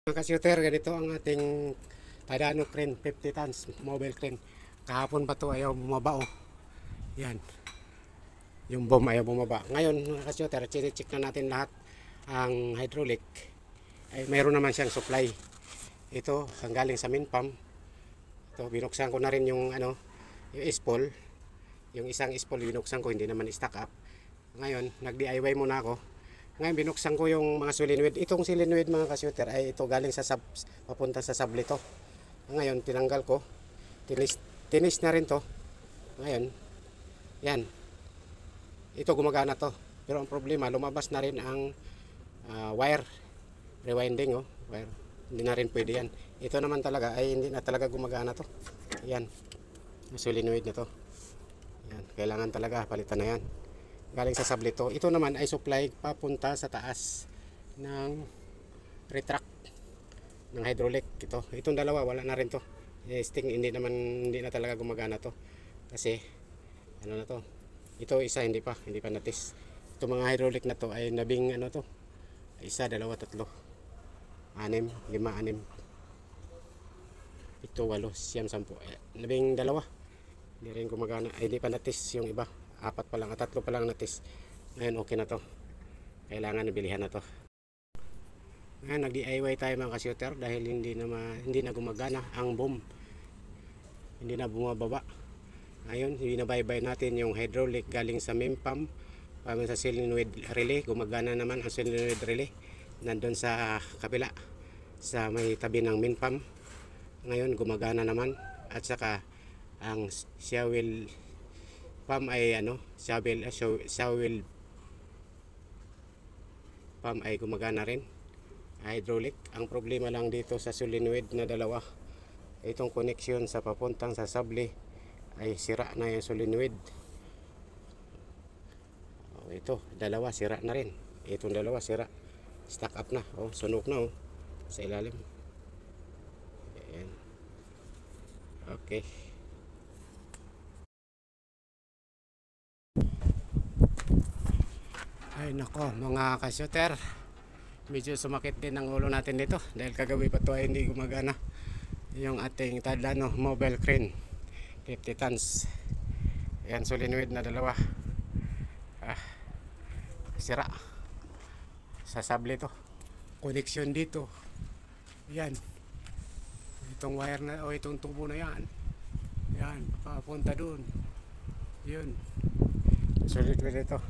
Mga ka-shooter, ganito ang ating Tadano crane, 50 tons mobile crane. Kahapon pa to ayaw bumaba, oh. Yan. Yung bomb ayaw bumaba. Ngayon mga ka-shooter, check na natin lahat ang hydraulic. Ay mayroon naman siyang supply. Ito ang galing sa main pump. Ito binuksan ko na rin yung yung spool. Yung isang spool binuksan ko, hindi naman stack up. Ngayon nag-DIY muna ako. Ngayon binuksan ko yung mga solenoid. Itong solenoid mga ka-shooter ay ito galing sa papunta sa sable to. Ngayon tinanggal ko. Tinis na rin to. Ngayon yan. Ito gumagana to. Pero ang problema lumabas na rin ang wire rewinding, oh. Wire. Hindi na rin pwede yan. Ito naman talaga ay hindi na talaga gumagana to. Yan. Solenoid na to. Yan. Kailangan talaga palitan na yan. Galing sa sable to. Ito naman ay supply papunta sa taas ng retract ng hydraulic. Itong dalawa wala na rin to. Sting hindi na talaga gumagana to. Kasi ano na to. Ito isa hindi pa natis. Itong mga hydraulic na to ay nabing to. Isa, dalawa, tatlo. 6, 5, 6. Ito 8, 9, 10. Nabing dalawa. Hindi rin gumagana. Ay, hindi pa natis yung iba. 4 pa lang, 3 pa lang natis. Ngayon okay na to. Kailangan nabilihan na to. Ngayon nag-DIY tayo mga ka-shooter dahil hindi na gumagana ang bomb. Hindi na bumababa. Ngayon binabaybay natin yung hydraulic galing sa main pump sa solenoid relay. Gumagana naman ang solenoid relay. Nandun sa kabila sa may tabi ng main pump. Ngayon gumagana naman at saka ang shovel pump ay shovel pump ay gumagana rin, hydraulic. Ang problema lang dito sa solenoid na dalawa, itong connection sa papuntang sa sable ay sira na yung solenoid. Ito dalawa sira na rin, itong dalawa sira, stack up na, sunog na sa ilalim. Ayan. Okay. Ay nako mga ka-shooter, medyo sumakit din ang ulo natin dito dahil kagabi pa to ay hindi gumagana yung ating Tadano mobile crane 50 tons. Yan solenoid na dalawa, sira sa sable to. Connection dito, yan, itong wire na itong tubo na yan papunta doon, yun solenoid dito.